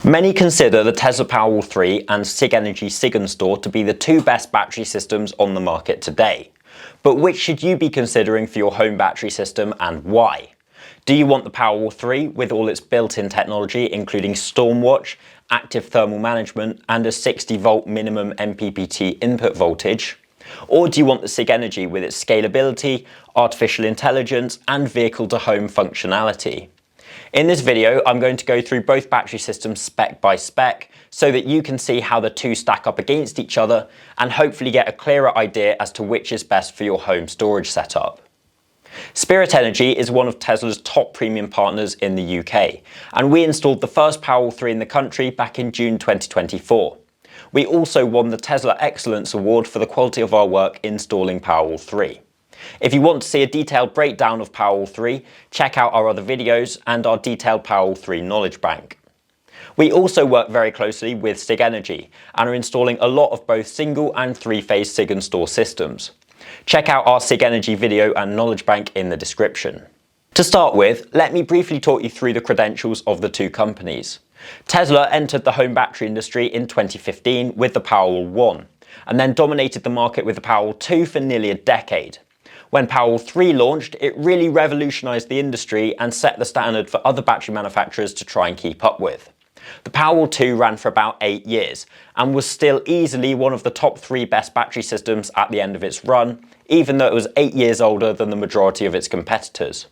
Many consider the Tesla Powerwall 3 and SIGENERGY SigenStor to be the two best battery systems on the market today. But which should you be considering for your home battery system and why? Do you want the Powerwall 3 with all its built-in technology including Stormwatch, active thermal management and a 60-volt minimum MPPT input voltage? Or do you want the SIGENERGY with its scalability, artificial intelligence and vehicle-to-home functionality? In this video, I'm going to go through both battery systems spec by spec so that you can see how the two stack up against each other and hopefully get a clearer idea as to which is best for your home storage setup. Spirit Energy is one of Tesla's top premium partners in the UK, and we installed the first Powerwall 3 in the country back in June 2024. We also won the Tesla Excellence Award for the quality of our work installing Powerwall 3. If you want to see a detailed breakdown of Powerwall 3, check out our other videos and our detailed Powerwall 3 knowledge bank. We also work very closely with SIGENERGY and are installing a lot of both single and three-phase SigenStor systems. Check out our SIGENERGY video and knowledge bank in the description. To start with, let me briefly talk you through the credentials of the two companies. Tesla entered the home battery industry in 2015 with the Powerwall 1, and then dominated the market with the Powerwall 2 for nearly a decade. When Powerwall 3 launched, it really revolutionized the industry and set the standard for other battery manufacturers to try and keep up with. The Powerwall 2 ran for about 8 years and was still easily one of the top 3 best battery systems at the end of its run, even though it was 8 years older than the majority of its competitors.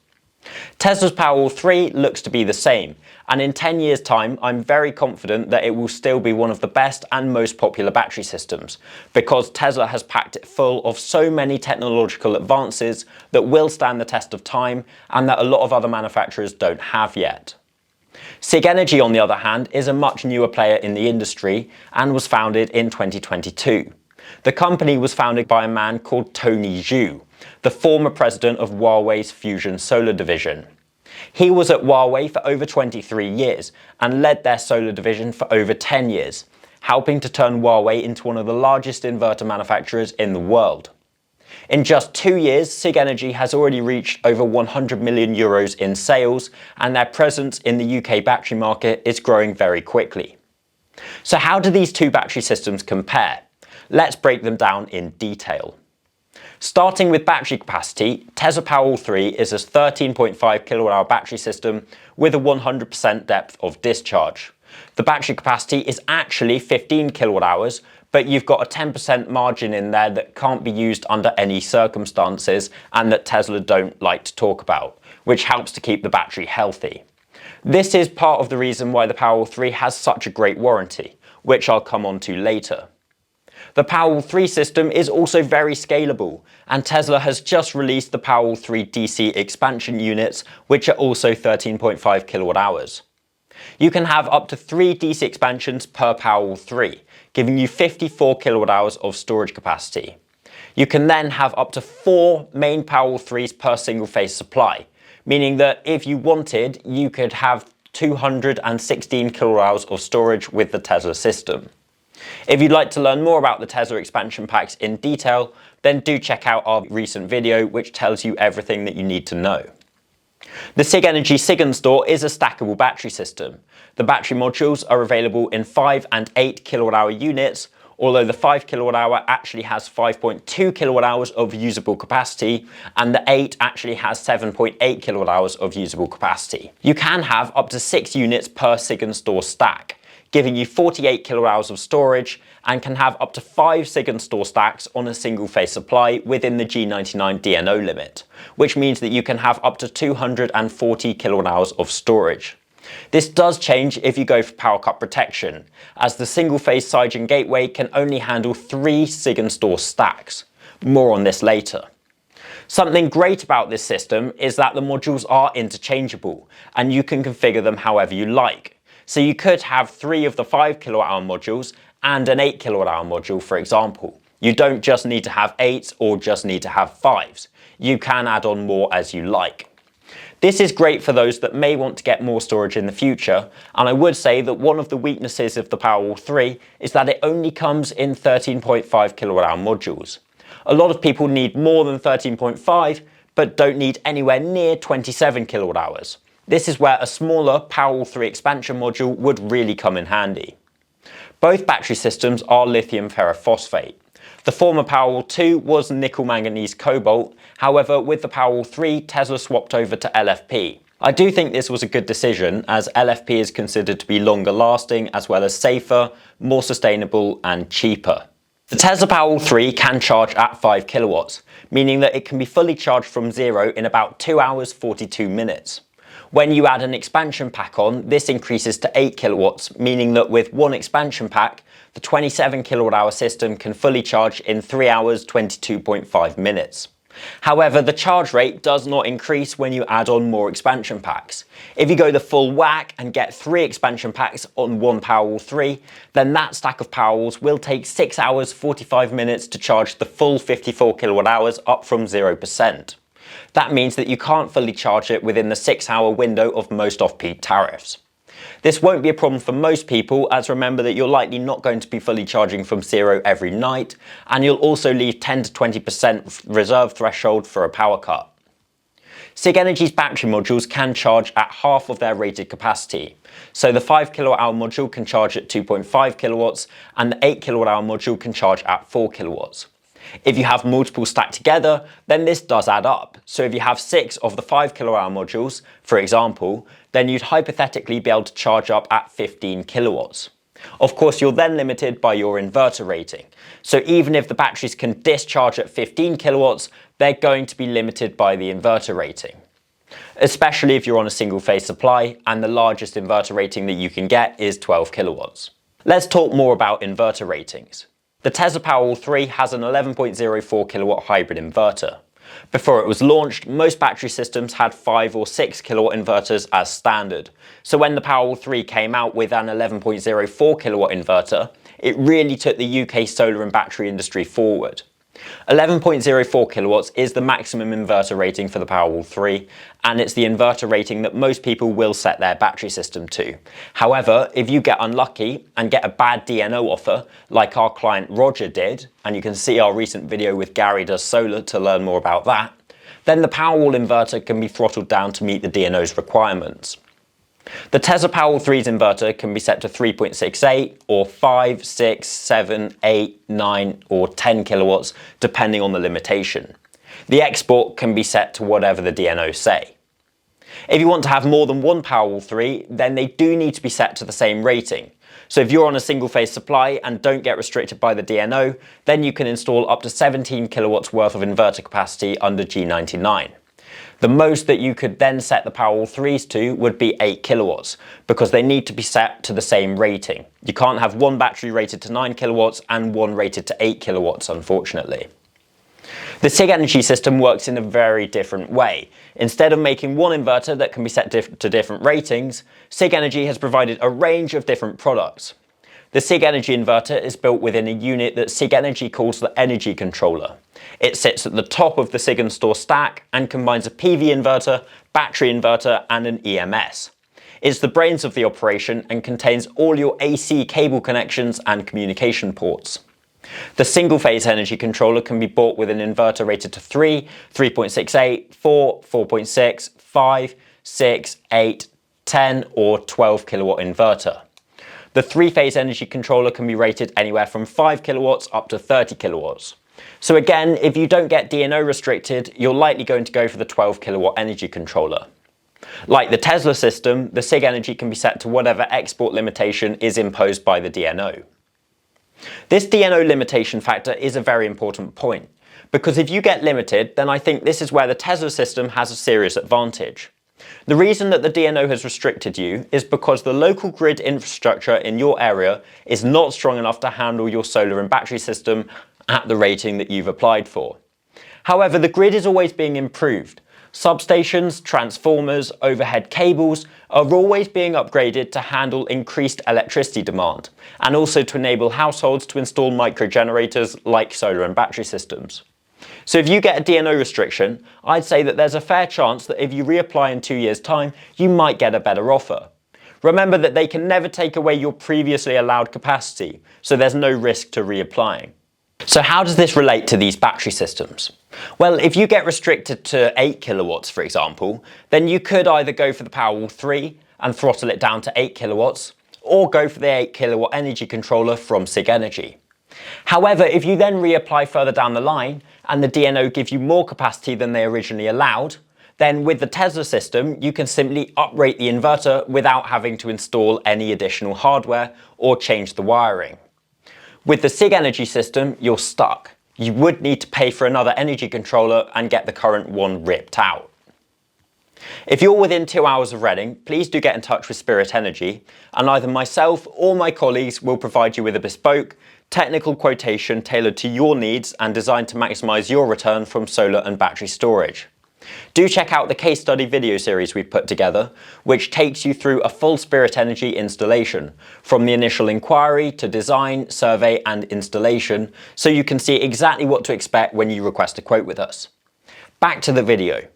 Tesla's Powerwall 3 looks to be the same, and in 10 years' time I'm very confident that it will still be one of the best and most popular battery systems, because Tesla has packed it full of so many technological advances that will stand the test of time and that a lot of other manufacturers don't have yet. SIGENERGY, on the other hand, is a much newer player in the industry and was founded in 2022. The company was founded by a man called Tony Zhu, the former president of Huawei's Fusion Solar division. He was at Huawei for over 23 years and led their solar division for over 10 years, helping to turn Huawei into one of the largest inverter manufacturers in the world. In just 2 years, SIGENERGY has already reached over 100 million euros in sales, and their presence in the UK battery market is growing very quickly. So how do these two battery systems compare? Let's break them down in detail. Starting with battery capacity, Tesla Powerwall 3 is a 13.5 kWh battery system with a 100% depth of discharge. The battery capacity is actually 15 kWh, but you've got a 10% margin in there that can't be used under any circumstances and that Tesla don't like to talk about, which helps to keep the battery healthy. This is part of the reason why the Powerwall 3 has such a great warranty, which I'll come on to later. The Powerwall 3 system is also very scalable, and Tesla has just released the Powerwall 3 DC expansion units, which are also 13.5 kWh. You can have up to 3 DC expansions per Powerwall 3, giving you 54 kWh of storage capacity. You can then have up to 4 main Powerwall 3s per single phase supply, meaning that if you wanted, you could have 216 kWh of storage with the Tesla system. If you'd like to learn more about the Tesla expansion packs in detail, then do check out our recent video which tells you everything that you need to know. The SIGENERGY SigenStor is a stackable battery system. The battery modules are available in 5 and 8 kWh units, although the 5 kWh actually has 5.2 kWh of usable capacity and the 8 actually has 7.8 kWh of usable capacity. You can have up to 6 units per SigenStor stack, giving you 48 kWh of storage, and can have up to 5 SigenStor stacks on a single phase supply within the G99 DNO limit, which means that you can have up to 240 kWh of storage. This does change if you go for power cut protection, as the single phase Sigen gateway can only handle 3 SigenStor stacks. More on this later. Something great about this system is that the modules are interchangeable, and you can configure them however you like. So you could have 3 of the 5 kWh modules and an 8 kWh module, for example. You don't just need to have 8 or just need to have 5s. You can add on more as you like. This is great for those that may want to get more storage in the future, and I would say that one of the weaknesses of the Powerwall 3 is that it only comes in 13.5 kWh modules. A lot of people need more than 13.5, but don't need anywhere near 27 kWh. This is where a smaller Powerwall 3 expansion module would really come in handy. Both battery systems are lithium ferrophosphate. The former Powerwall 2 was nickel manganese cobalt, however with the Powerwall 3 Tesla swapped over to LFP. I do think this was a good decision, as LFP is considered to be longer lasting as well as safer, more sustainable and cheaper. The Tesla Powerwall 3 can charge at 5 kilowatts, meaning that it can be fully charged from zero in about 2 hours 42 minutes. When you add an expansion pack on, this increases to 8 kilowatts, meaning that with one expansion pack, the 27 kilowatt hour system can fully charge in 3 hours 22.5 minutes. However, the charge rate does not increase when you add on more expansion packs. If you go the full whack and get 3 expansion packs on one Powerwall 3, then that stack of Powerwalls will take 6 hours 45 minutes to charge the full 54 kilowatt hours up from 0%. That means that you can't fully charge it within the 6-hour window of most off-peak tariffs. This won't be a problem for most people, as remember that you're likely not going to be fully charging from zero every night, and you'll also leave 10 to 20% reserve threshold for a power cut. SIGENERGY's battery modules can charge at half of their rated capacity. So the 5 kilowatt hour module can charge at 2.5 kilowatts and the 8 kilowatt hour module can charge at 4 kilowatts. If you have multiple stacked together, then this does add up. So if you have 6 of the 5 kilowatt hour modules, for example, then you'd hypothetically be able to charge up at 15 kilowatts. Of course, you're then limited by your inverter rating. So even if the batteries can discharge at 15 kilowatts, they're going to be limited by the inverter rating. Especially if you're on a single phase supply and the largest inverter rating that you can get is 12 kilowatts. Let's talk more about inverter ratings. The Tesla Powerwall 3 has an 11.04 kilowatt hybrid inverter. Before it was launched, most battery systems had 5 or 6 kilowatt inverters as standard. So when the Powerwall 3 came out with an 11.04 kilowatt inverter, it really took the UK solar and battery industry forward. 11.04 kilowatts is the maximum inverter rating for the Powerwall 3, and it's the inverter rating that most people will set their battery system to. However, if you get unlucky and get a bad DNO offer, like our client Roger did, and you can see our recent video with Gary Does Solar to learn more about that, then the Powerwall inverter can be throttled down to meet the DNO's requirements. The Tesla Powerwall 3's inverter can be set to 3.68 or 5, 6, 7, 8, 9 or 10 kilowatts depending on the limitation. The export can be set to whatever the DNOs say. If you want to have more than one Powerwall 3, then they do need to be set to the same rating. So if you're on a single phase supply and don't get restricted by the DNO, then you can install up to 17 kilowatts worth of inverter capacity under G99. The most that you could then set the Powerwall 3s to would be 8 kilowatts, because they need to be set to the same rating. You can't have one battery rated to 9 kilowatts and one rated to 8 kilowatts, unfortunately. The SIGENERGY system works in a very different way. Instead of making one inverter that can be set to different ratings, SIGENERGY has provided a range of different products. The SIGENERGY inverter is built within a unit that SIGENERGY calls the energy controller. It sits at the top of the SigenStor stack and combines a PV inverter, battery inverter and an EMS. It's the brains of the operation and contains all your AC cable connections and communication ports. The single-phase energy controller can be bought with an inverter rated to 3, 3.68, 4, 4.6, 5, 6, 8, 10 or 12 kilowatt inverter. The 3-phase energy controller can be rated anywhere from 5 kilowatts up to 30 kilowatts. So again, if you don't get DNO restricted, you're likely going to go for the 12 kilowatt energy controller. Like the Tesla system, the SIGENERGY can be set to whatever export limitation is imposed by the DNO. This DNO limitation factor is a very important point, because if you get limited, then I think this is where the Tesla system has a serious advantage. The reason that the DNO has restricted you is because the local grid infrastructure in your area is not strong enough to handle your solar and battery system at the rating that you've applied for. However, the grid is always being improved. Substations, transformers, overhead cables are always being upgraded to handle increased electricity demand, and also to enable households to install microgenerators like solar and battery systems. So if you get a DNO restriction, I'd say that there's a fair chance that if you reapply in 2 years' time, you might get a better offer. Remember that they can never take away your previously allowed capacity, so there's no risk to reapplying. So how does this relate to these battery systems? Well, if you get restricted to 8 kilowatts, for example, then you could either go for the Powerwall 3 and throttle it down to 8 kilowatts, or go for the 8 kilowatt energy controller from SIGENERGY. However, if you then reapply further down the line and the DNO give you more capacity than they originally allowed, then with the Tesla system, you can simply uprate the inverter without having to install any additional hardware or change the wiring. With the SIGENERGY system, you're stuck. You would need to pay for another energy controller and get the current one ripped out. If you're within 2 hours of Reading, please do get in touch with Spirit Energy, and either myself or my colleagues will provide you with a bespoke, technical quotation tailored to your needs and designed to maximise your return from solar and battery storage. Do check out the case study video series we've put together, which takes you through a full Spirit Energy installation, from the initial inquiry to design, survey and installation, so you can see exactly what to expect when you request a quote with us. Back to the video.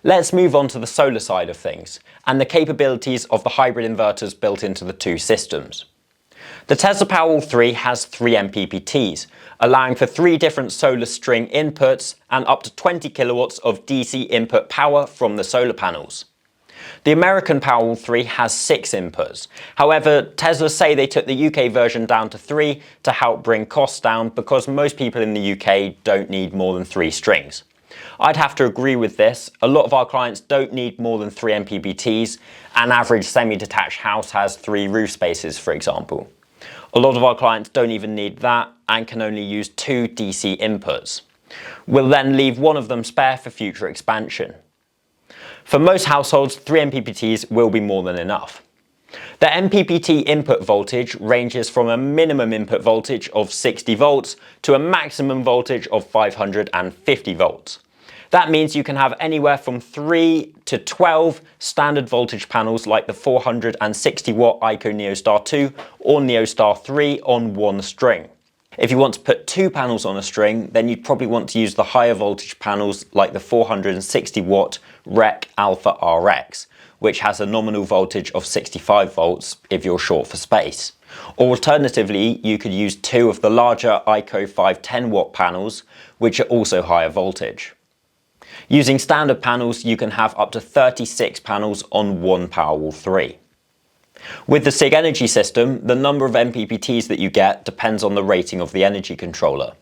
Let's move on to the solar side of things, and the capabilities of the hybrid inverters built into the two systems. The Tesla Powerwall 3 has 3 MPPTs, allowing for 3 different solar string inputs and up to 20 kilowatts of DC input power from the solar panels. The American Powerwall 3 has 6 inputs. However, Tesla say they took the UK version down to 3 to help bring costs down because most people in the UK don't need more than 3 strings. I'd have to agree with this. A lot of our clients don't need more than 3 MPPTs. An average semi-detached house has 3 roof spaces, for example. A lot of our clients don't even need that and can only use 2 DC inputs. We'll then leave one of them spare for future expansion. For most households, 3 MPPTs will be more than enough. The MPPT input voltage ranges from a minimum input voltage of 60 volts to a maximum voltage of 550 volts. That means you can have anywhere from 3 to 12 standard voltage panels like the 460 watt ICO NeoStar 2 or NeoStar 3 on one string. If you want to put 2 panels on a string, then you'd probably want to use the higher voltage panels like the 460 watt REC Alpha RX, which has a nominal voltage of 65 volts if you're short for space. Or alternatively, you could use 2 of the larger ICO 510 watt panels, which are also higher voltage. Using standard panels, you can have up to 36 panels on one Powerwall 3. With the SIGENERGY system, the number of MPPTs that you get depends on the rating of the energy controller.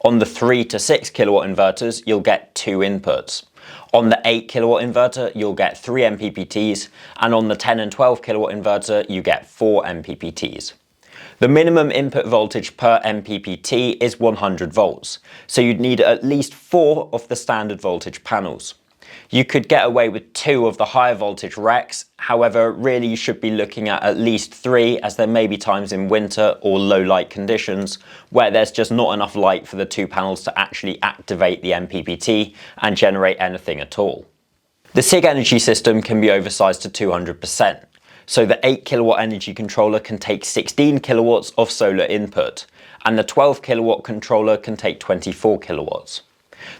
On the 3 to 6 kilowatt inverters, you'll get 2 inputs. On the 8 kilowatt inverter, you'll get 3 MPPTs, and on the 10 and 12 kilowatt inverter, you get 4 MPPTs. The minimum input voltage per MPPT is 100 volts, so you'd need at least 4 of the standard voltage panels. You could get away with 2 of the higher voltage RECs, however, really you should be looking at least 3, as there may be times in winter or low light conditions where there's just not enough light for the 2 panels to actually activate the MPPT and generate anything at all. The SIGENERGY system can be oversized to 200%. So the 8 kilowatt energy controller can take 16 kilowatts of solar input, and the 12 kilowatt controller can take 24 kilowatts.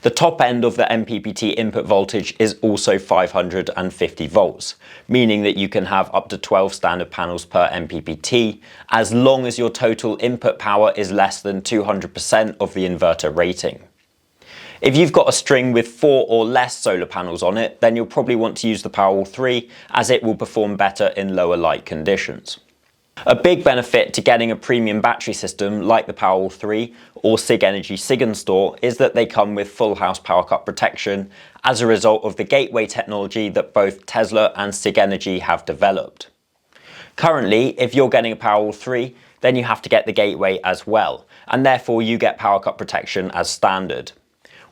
The top end of the MPPT input voltage is also 550 volts, meaning that you can have up to 12 standard panels per MPPT, as long as your total input power is less than 200% of the inverter rating. If you've got a string with 4 or less solar panels on it, then you'll probably want to use the Powerwall 3 as it will perform better in lower light conditions. A big benefit to getting a premium battery system like the Powerwall 3 or SIGENERGY SigenStor is that they come with full house power cut protection as a result of the gateway technology that both Tesla and SIGENERGY have developed. Currently, if you're getting a Powerwall 3, then you have to get the gateway as well, and therefore you get power cut protection as standard.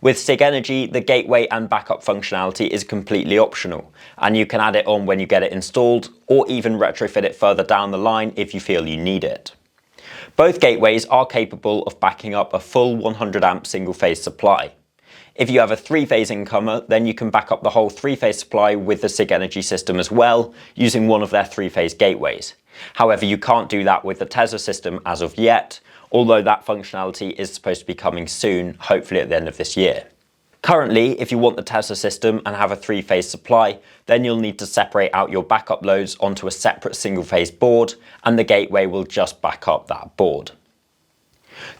With SIGENERGY, the gateway and backup functionality is completely optional, and you can add it on when you get it installed, or even retrofit it further down the line if you feel you need it. Both gateways are capable of backing up a full 100 amp single-phase supply. If you have a 3-phase incomer, then you can back up the whole 3-phase supply with the SIGENERGY system as well, using one of their 3-phase gateways. However, you can't do that with the Tesla system as of yet, although that functionality is supposed to be coming soon, hopefully at the end of this year. Currently, if you want the Tesla system and have a 3-phase supply, then you'll need to separate out your backup loads onto a separate single-phase board, and the gateway will just back up that board.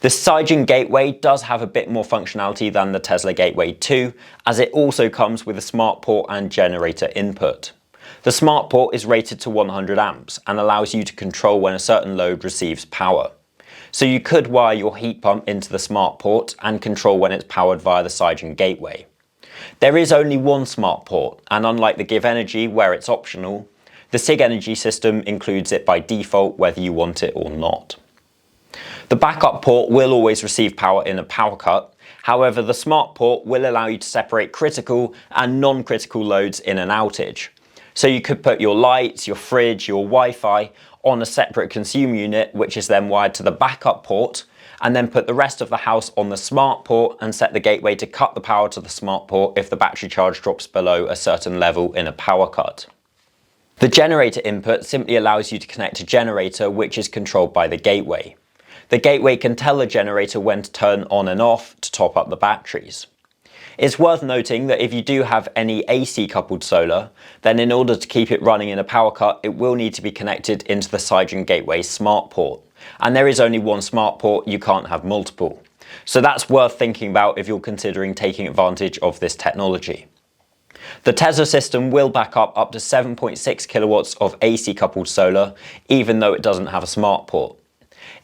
The Sigen gateway does have a bit more functionality than the Tesla Gateway 2, as it also comes with a smart port and generator input. The smart port is rated to 100 amps and allows you to control when a certain load receives power. So you could wire your heat pump into the smart port and control when it's powered via the Sigen gateway. There is only one smart port, and unlike the Give Energy where it's optional, the SIGENERGY system includes it by default whether you want it or not. The backup port will always receive power in a power cut. However, the smart port will allow you to separate critical and non-critical loads in an outage. So you could put your lights, your fridge, your Wi-Fi on a separate consumer unit, which is then wired to the backup port, and then put the rest of the house on the smart port and set the gateway to cut the power to the smart port if the battery charge drops below a certain level in a power cut. The generator input simply allows you to connect a generator which is controlled by the gateway. The gateway can tell the generator when to turn on and off to top up the batteries. It's worth noting that if you do have any AC coupled solar, then in order to keep it running in a power cut, it will need to be connected into the Sigen gateway smart port. And there is only one smart port, you can't have multiple. So that's worth thinking about if you're considering taking advantage of this technology. The Tesla system will back up to 7.6 kilowatts of AC coupled solar, even though it doesn't have a smart port.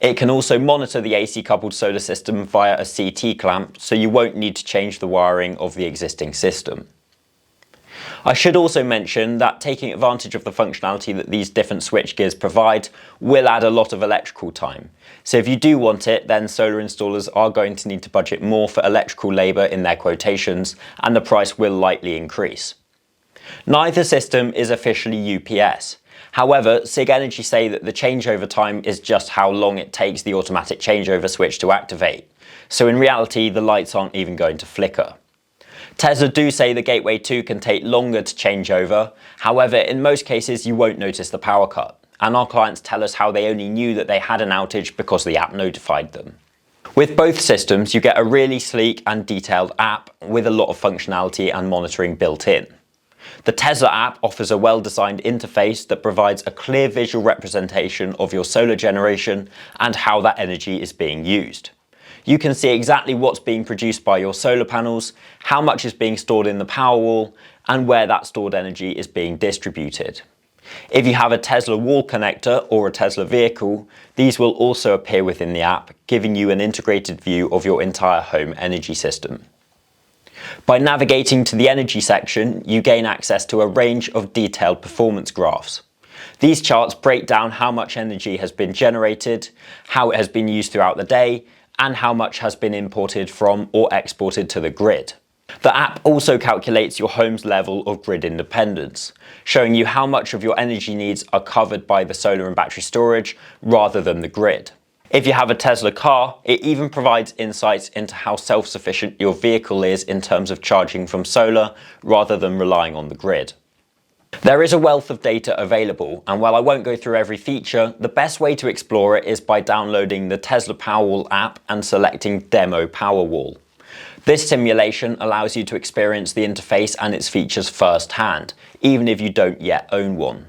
It can also monitor the AC coupled solar system via a CT clamp, so you won't need to change the wiring of the existing system. I should also mention that taking advantage of the functionality that these different switchgears provide will add a lot of electrical time. So if you do want it, then solar installers are going to need to budget more for electrical labour in their quotations, and the price will likely increase. Neither system is officially UPS. However, SIGENERGY say that the changeover time is just how long it takes the automatic changeover switch to activate. So in reality, the lights aren't even going to flicker. Tesla do say the Gateway 2 can take longer to change over. However, in most cases, you won't notice the power cut. And our clients tell us how they only knew that they had an outage because the app notified them. With both systems, you get a really sleek and detailed app with a lot of functionality and monitoring built in. The Tesla app offers a well-designed interface that provides a clear visual representation of your solar generation and how that energy is being used. You can see exactly what's being produced by your solar panels, how much is being stored in the Powerwall, and where that stored energy is being distributed. If you have a Tesla wall connector or a Tesla vehicle, these will also appear within the app, giving you an integrated view of your entire home energy system. By navigating to the energy section, you gain access to a range of detailed performance graphs. These charts break down how much energy has been generated, how it has been used throughout the day, and how much has been imported from or exported to the grid. The app also calculates your home's level of grid independence, showing you how much of your energy needs are covered by the solar and battery storage rather than the grid. If you have a Tesla car, it even provides insights into how self-sufficient your vehicle is in terms of charging from solar rather than relying on the grid. There is a wealth of data available, and while I won't go through every feature, the best way to explore it is by downloading the Tesla Powerwall app and selecting Demo Powerwall. This simulation allows you to experience the interface and its features firsthand, even if you don't yet own one.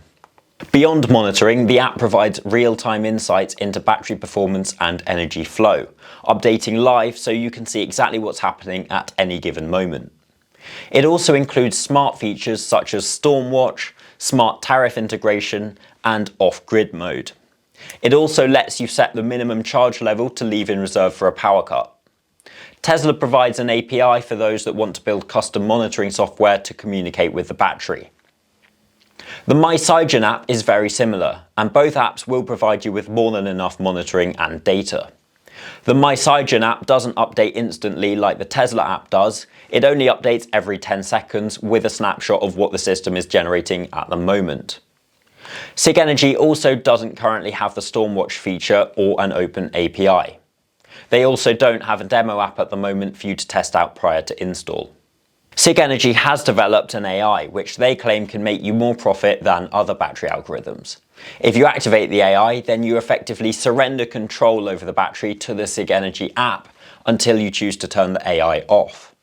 Beyond monitoring, the app provides real-time insights into battery performance and energy flow, updating live so you can see exactly what's happening at any given moment. It also includes smart features such as Storm Watch, smart tariff integration, and off-grid mode. It also lets you set the minimum charge level to leave in reserve for a power cut. Tesla provides an API for those that want to build custom monitoring software to communicate with the battery. The MySigen app is very similar, and both apps will provide you with more than enough monitoring and data. The MySigen app doesn't update instantly like the Tesla app does. It only updates every 10 seconds with a snapshot of what the system is generating at the moment. SIGENERGY also doesn't currently have the Stormwatch feature or an open API. They also don't have a demo app at the moment for you to test out prior to install. SIGENERGY has developed an AI which they claim can make you more profit than other battery algorithms. If you activate the AI, then you effectively surrender control over the battery to the SIGENERGY app until you choose to turn the AI off.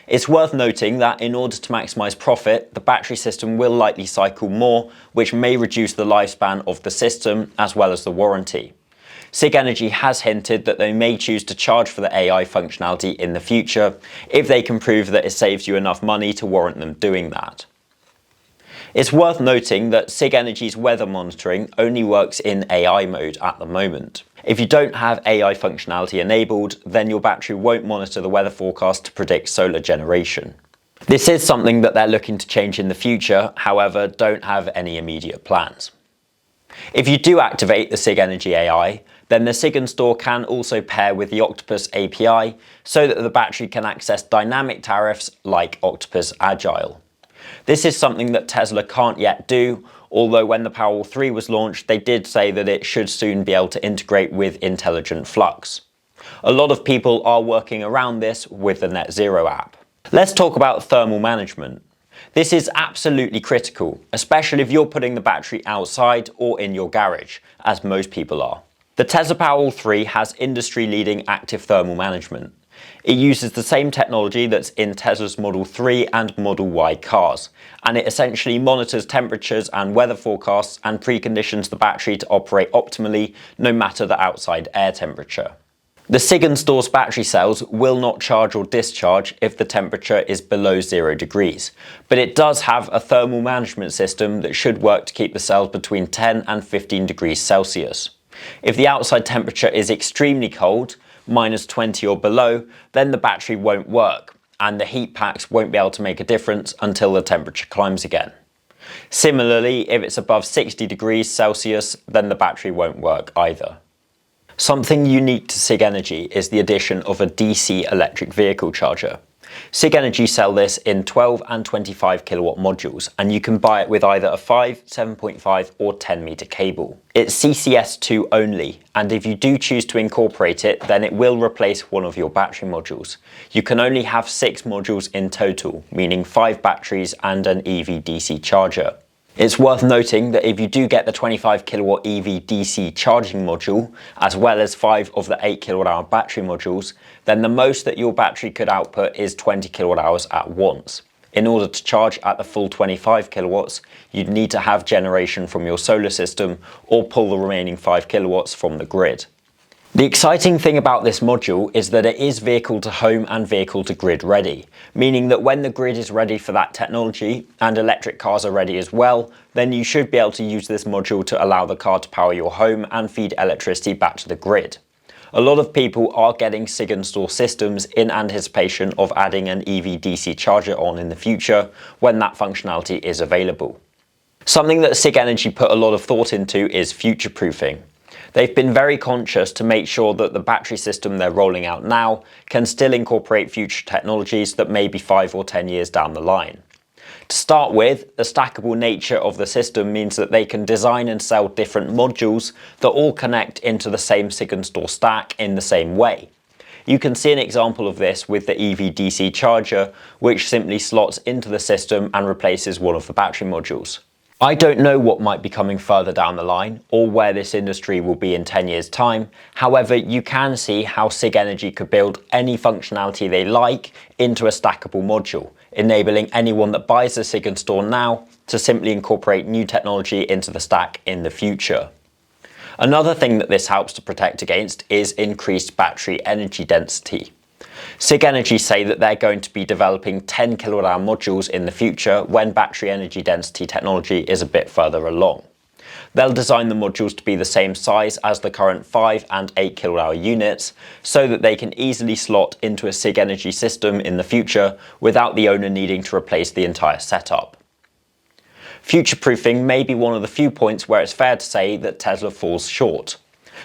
It's worth noting that in order to maximize profit, the battery system will likely cycle more, which may reduce the lifespan of the system as well as the warranty. SIGENERGY has hinted that they may choose to charge for the AI functionality in the future if they can prove that it saves you enough money to warrant them doing that. It's worth noting that SIGENERGY's weather monitoring only works in AI mode at the moment. If you don't have AI functionality enabled, then your battery won't monitor the weather forecast to predict solar generation. This is something that they're looking to change in the future, however, don't have any immediate plans. If you do activate the SIGENERGY AI, then the SigenStor can also pair with the Octopus API so that the battery can access dynamic tariffs like Octopus Agile. This is something that Tesla can't yet do, although when the Powerwall 3 was launched, they did say that it should soon be able to integrate with intelligent flux. A lot of people are working around this with the Net Zero app. Let's talk about thermal management. This is absolutely critical, especially if you're putting the battery outside or in your garage, as most people are. The Tesla Powerwall 3 has industry-leading active thermal management. It uses the same technology that's in Tesla's Model 3 and Model Y cars, and it essentially monitors temperatures and weather forecasts and preconditions the battery to operate optimally no matter the outside air temperature. The SigenStor's battery cells will not charge or discharge if the temperature is below 0 degrees, but it does have a thermal management system that should work to keep the cells between 10 and 15 degrees Celsius. If the outside temperature is extremely cold, -20 or below, then the battery won't work, and the heat packs won't be able to make a difference until the temperature climbs again. Similarly, if it's above 60 degrees Celsius, then the battery won't work either. Something unique to SIGENERGY is the addition of a DC electric vehicle charger. SIGENERGY sell this in 12 and 25 kilowatt modules, and you can buy it with either a 5, 7.5 or 10 meter cable. It's CCS2 only, and if you do choose to incorporate it, then it will replace one of your battery modules. You can only have 6 modules in total, meaning 5 batteries and an EV DC charger. It's worth noting that if you do get the 25 kilowatt EV DC charging module, as well as 5 of the 8 kilowatt hour battery modules, then the most that your battery could output is 20 kilowatt hours at once. In order to charge at the full 25 kilowatts, you'd need to have generation from your solar system or pull the remaining 5 kilowatts from the grid. The exciting thing about this module is that it is vehicle to home and vehicle to grid ready, meaning that when the grid is ready for that technology and electric cars are ready as well, then you should be able to use this module to allow the car to power your home and feed electricity back to the grid. A lot of people are getting SigenStor systems in anticipation of adding an EV DC charger on in the future when that functionality is available. Something that SIGENERGY put a lot of thought into is future-proofing. They've been very conscious to make sure that the battery system they're rolling out now can still incorporate future technologies that may be 5 or 10 years down the line. To start with, the stackable nature of the system means that they can design and sell different modules that all connect into the same SigenStor stack in the same way. You can see an example of this with the EV DC charger, which simply slots into the system and replaces one of the battery modules. I don't know what might be coming further down the line or where this industry will be in 10 years' time. However, you can see how SIGENERGY could build any functionality they like into a stackable module, enabling anyone that buys a SigenStor now to simply incorporate new technology into the stack in the future. Another thing that this helps to protect against is increased battery energy density. SIGENERGY say that they're going to be developing 10 kilowatt hour modules in the future when battery energy density technology is a bit further along. They'll design the modules to be the same size as the current 5 and 8 kilowatt hour units so that they can easily slot into a SIGENERGY system in the future without the owner needing to replace the entire setup. Future-proofing may be one of the few points where it's fair to say that Tesla falls short.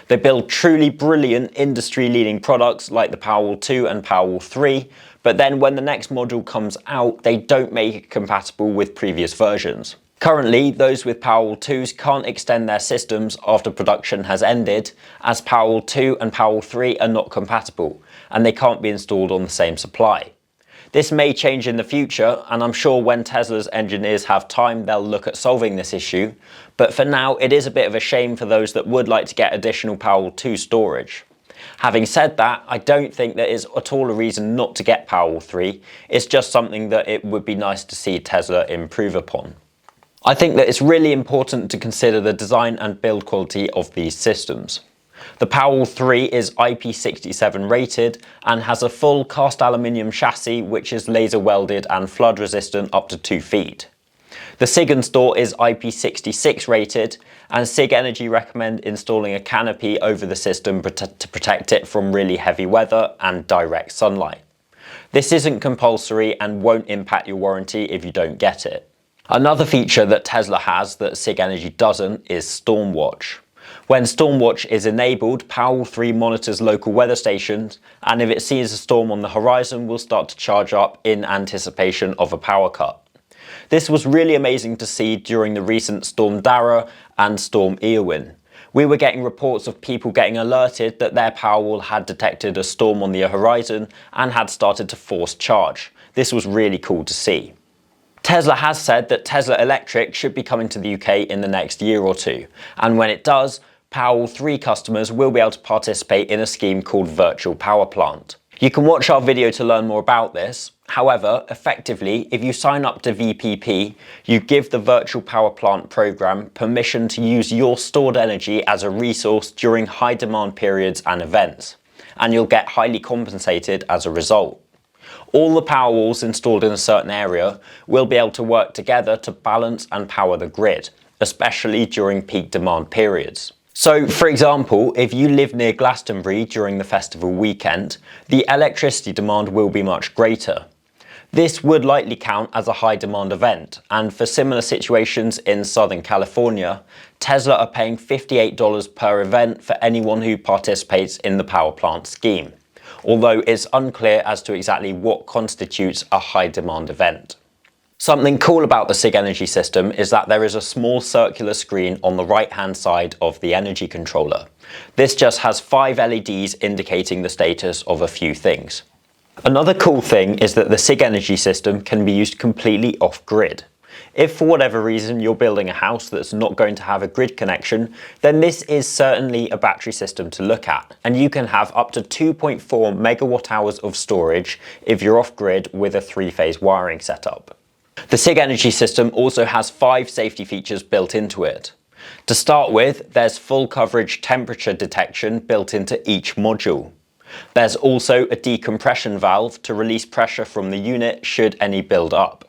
They build truly brilliant industry-leading products like the Powerwall 2 and Powerwall 3, but then when the next module comes out, they don't make it compatible with previous versions. Currently, those with Powerwall 2s can't extend their systems after production has ended, as Powerwall 2 and Powerwall 3 are not compatible, and they can't be installed on the same supply. This may change in the future, and I'm sure when Tesla's engineers have time, they'll look at solving this issue. But for now, it is a bit of a shame for those that would like to get additional Powerwall 2 storage. Having said that, I don't think there is at all a reason not to get Powerwall 3. It's just something that it would be nice to see Tesla improve upon. I think that it's really important to consider the design and build quality of these systems. The Powerwall 3 is IP67 rated and has a full cast aluminium chassis which is laser welded and flood resistant up to 2 feet. The SIGENStor is IP66 rated, and SIGENERGY recommend installing a canopy over the system to protect it from really heavy weather and direct sunlight. This isn't compulsory and won't impact your warranty if you don't get it. Another feature that Tesla has that SIGENERGY doesn't is Stormwatch. When Stormwatch is enabled, Powerwall 3 monitors local weather stations, and if it sees a storm on the horizon, will start to charge up in anticipation of a power cut. This was really amazing to see during the recent Storm Dara and Storm Eowyn. We were getting reports of people getting alerted that their Powerwall had detected a storm on the horizon and had started to force charge. This was really cool to see. Tesla has said that Tesla Electric should be coming to the UK in the next year or two, and when it does, Powerwall 3 customers will be able to participate in a scheme called Virtual Power Plant. You can watch our video to learn more about this. However, effectively, if you sign up to VPP, you give the Virtual Power Plant program permission to use your stored energy as a resource during high demand periods and events, and you'll get highly compensated as a result. All the Powerwalls installed in a certain area will be able to work together to balance and power the grid, especially during peak demand periods. So, for example, if you live near Glastonbury during the festival weekend, the electricity demand will be much greater. This would likely count as a high demand event, and for similar situations in Southern California, Tesla are paying $58 per event for anyone who participates in the power plant scheme, although it's unclear as to exactly what constitutes a high demand event. Something cool about the SIGENERGY system is that there is a small circular screen on the right hand side of the energy controller. This just has 5 LEDs indicating the status of a few things. Another cool thing is that the SIGENERGY system can be used completely off-grid. If for whatever reason you're building a house that's not going to have a grid connection, then this is certainly a battery system to look at, and you can have up to 2.4 megawatt hours of storage if you're off-grid with a 3-phase wiring setup. The SIGENERGY system also has 5 safety features built into it. To start with, there's full coverage temperature detection built into each module. There's also a decompression valve to release pressure from the unit should any build up.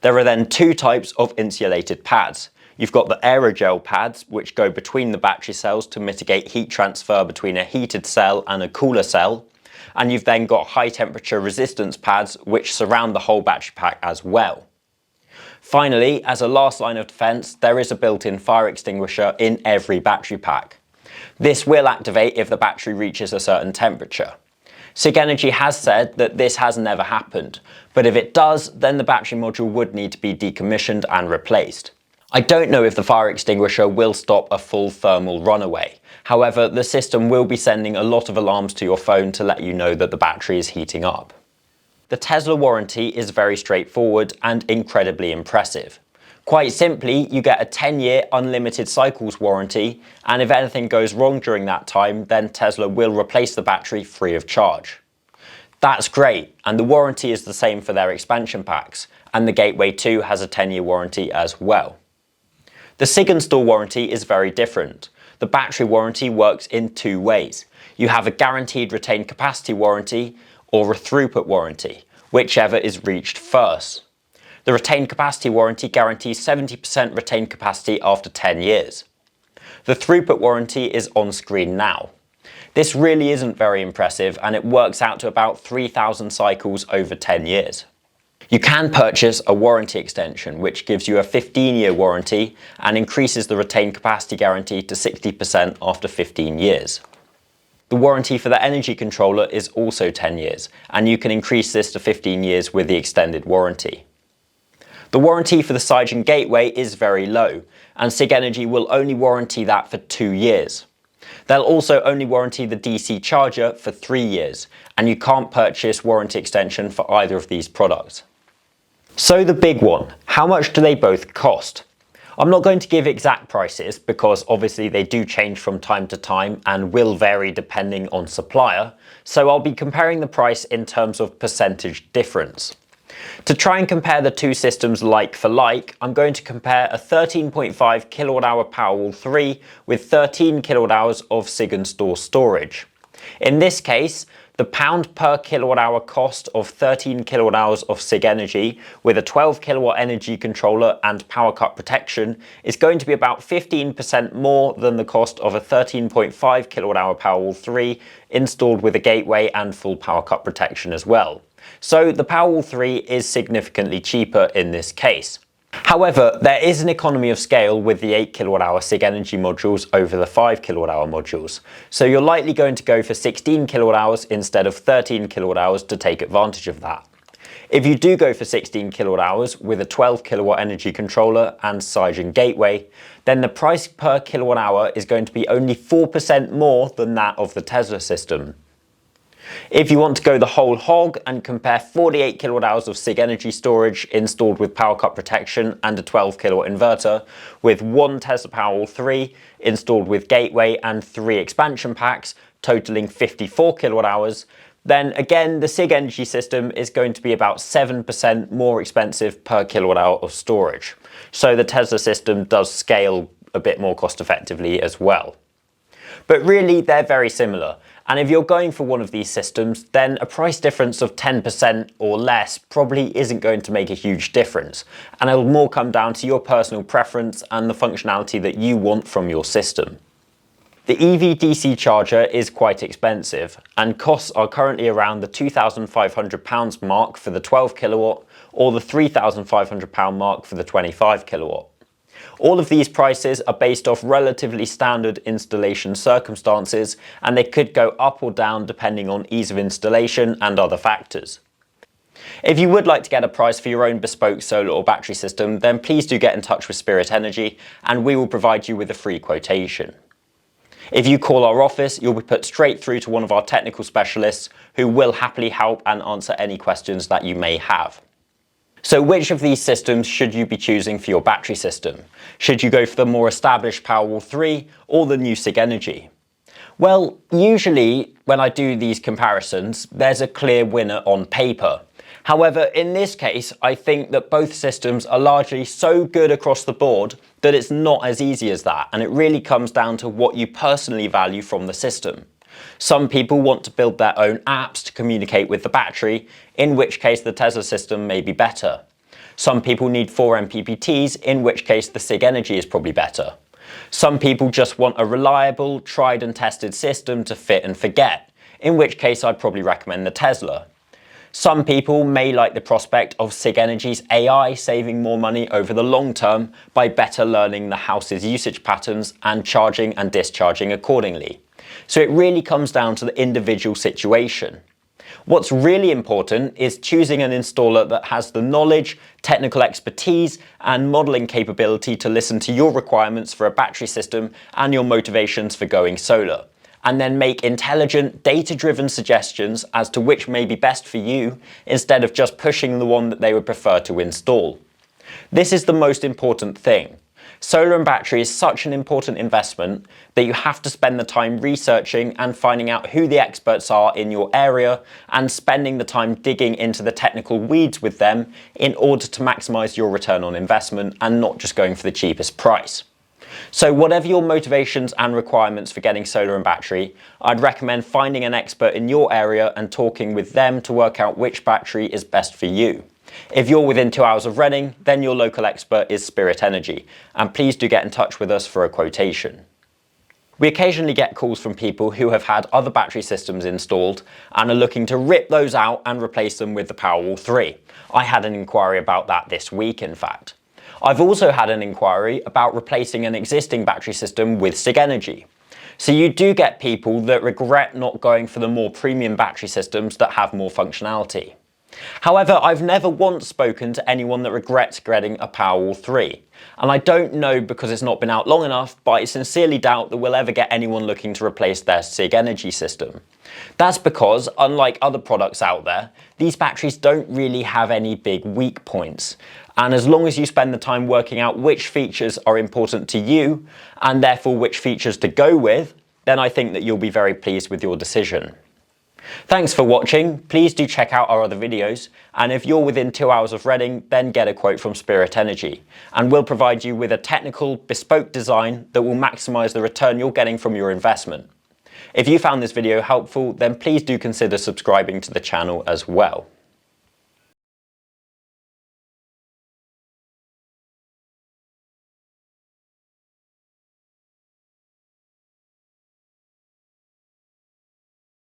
There are then 2 types of insulated pads. You've got the aerogel pads, which go between the battery cells to mitigate heat transfer between a heated cell and a cooler cell. And you've then got high temperature resistance pads, which surround the whole battery pack as well. Finally, as a last line of defense, there is a built-in fire extinguisher in every battery pack. This will activate if the battery reaches a certain temperature. SIGENERGY has said that this has never happened, but if it does, then the battery module would need to be decommissioned and replaced. I don't know if the fire extinguisher will stop a full thermal runaway. However, the system will be sending a lot of alarms to your phone to let you know that the battery is heating up. The Tesla warranty is very straightforward and incredibly impressive. Quite simply, you get a 10-year unlimited cycles warranty, and if anything goes wrong during that time, then Tesla will replace the battery free of charge. That's great, and the warranty is the same for their expansion packs, and the Gateway 2 has a 10-year warranty as well. The SIGENStor warranty is very different. The battery warranty works in 2 ways. You have a guaranteed retained capacity warranty or a throughput warranty, whichever is reached first. The retained capacity warranty guarantees 70% retained capacity after 10 years. The throughput warranty is on screen now. This really isn't very impressive, and it works out to about 3,000 cycles over 10 years. You can purchase a warranty extension, which gives you a 15-year warranty and increases the retained capacity guarantee to 60% after 15 years. The warranty for the energy controller is also 10 years, and you can increase this to 15 years with the extended warranty. The warranty for the Sigen Gateway is very low, and SIGENERGY will only warranty that for 2 years. They'll also only warranty the DC charger for 3 years, and you can't purchase warranty extension for either of these products. So the big one, how much do they both cost? I'm not going to give exact prices because obviously they do change from time to time and will vary depending on supplier, so I'll be comparing the price in terms of percentage difference. To try and compare the two systems like for like, I'm going to compare a 13.5 kilowatt hour Powerwall 3 with 13 kilowatt hours of SIGENStor storage. In this case, the pound per kilowatt hour cost of 13 kilowatt hours of SIGENERGY with a 12 kilowatt energy controller and power cut protection is going to be about 15% more than the cost of a 13.5 kilowatt hour Powerwall 3 installed with a gateway and full power cut protection as well. So the Powerwall 3 is significantly cheaper in this case. However, there is an economy of scale with the 8 kilowatt hour SIGENERGY modules over the 5 kilowatt hour modules. So you're likely going to go for 16 kilowatt hours instead of 13 kilowatt hours to take advantage of that. If you do go for 16 kilowatt hours with a 12 kilowatt energy controller and Sigen gateway, then the price per kilowatt hour is going to be only 4% more than that of the Tesla system. If you want to go the whole hog and compare 48 kilowatt hours of SIGENERGY storage installed with power cut protection and a 12 kilowatt inverter with one Tesla Powerwall 3 installed with gateway and 3 expansion packs totaling 54 kilowatt hours, then again the SIGENERGY system is going to be about 7% more expensive per kilowatt hour of storage. So the Tesla system does scale a bit more cost effectively as well. But really they're very similar. And if you're going for one of these systems, then a price difference of 10% or less probably isn't going to make a huge difference. And it'll more come down to your personal preference and the functionality that you want from your system. The EV DC charger is quite expensive, and costs are currently around the £2,500 mark for the 12 kilowatt or the £3,500 mark for the 25 kilowatt. All of these prices are based off relatively standard installation circumstances, and they could go up or down depending on ease of installation and other factors. If you would like to get a price for your own bespoke solar or battery system, then please do get in touch with Spirit Energy and we will provide you with a free quotation. If you call our office, you'll be put straight through to one of our technical specialists who will happily help and answer any questions that you may have. So which of these systems should you be choosing for your battery system? Should you go for the more established Powerwall 3 or the new SIGENERGY? Well, usually when I do these comparisons, there's a clear winner on paper. However, in this case, I think that both systems are largely so good across the board that it's not as easy as that, and it really comes down to what you personally value from the system. Some people want to build their own apps to communicate with the battery, in which case the Tesla system may be better. Some people need 4 MPPTs, in which case the SIGENERGY is probably better. Some people just want a reliable, tried and tested system to fit and forget, in which case I'd probably recommend the Tesla. Some people may like the prospect of SIGENERGY's AI saving more money over the long term by better learning the house's usage patterns and charging and discharging accordingly. So it really comes down to the individual situation. What's really important is choosing an installer that has the knowledge, technical expertise and modelling capability to listen to your requirements for a battery system and your motivations for going solar, and then make intelligent, data-driven suggestions as to which may be best for you instead of just pushing the one that they would prefer to install. This is the most important thing. Solar and battery is such an important investment that you have to spend the time researching and finding out who the experts are in your area and spending the time digging into the technical weeds with them in order to maximize your return on investment and not just going for the cheapest price. So whatever your motivations and requirements for getting solar and battery, I'd recommend finding an expert in your area and talking with them to work out which battery is best for you. If you're within 2 hours of Reading, then your local expert is Spirit Energy, and please do get in touch with us for a quotation. We occasionally get calls from people who have had other battery systems installed and are looking to rip those out and replace them with the Powerwall 3. I had an inquiry about that this week, in fact. I've also had an inquiry about replacing an existing battery system with SIGENERGY. So you do get people that regret not going for the more premium battery systems that have more functionality. However, I've never once spoken to anyone that regrets getting a Powerwall 3. And I don't know because it's not been out long enough, but I sincerely doubt that we'll ever get anyone looking to replace their SIGENERGY system. That's because, unlike other products out there, these batteries don't really have any big weak points. And as long as you spend the time working out which features are important to you, and therefore which features to go with, then I think that you'll be very pleased with your decision. Thanks for watching. Please do check out our other videos, and if you're within 2 hours of Reading, then get a quote from Spirit Energy, and we'll provide you with a technical, bespoke design that will maximise the return you're getting from your investment. If you found this video helpful, then please do consider subscribing to the channel as well.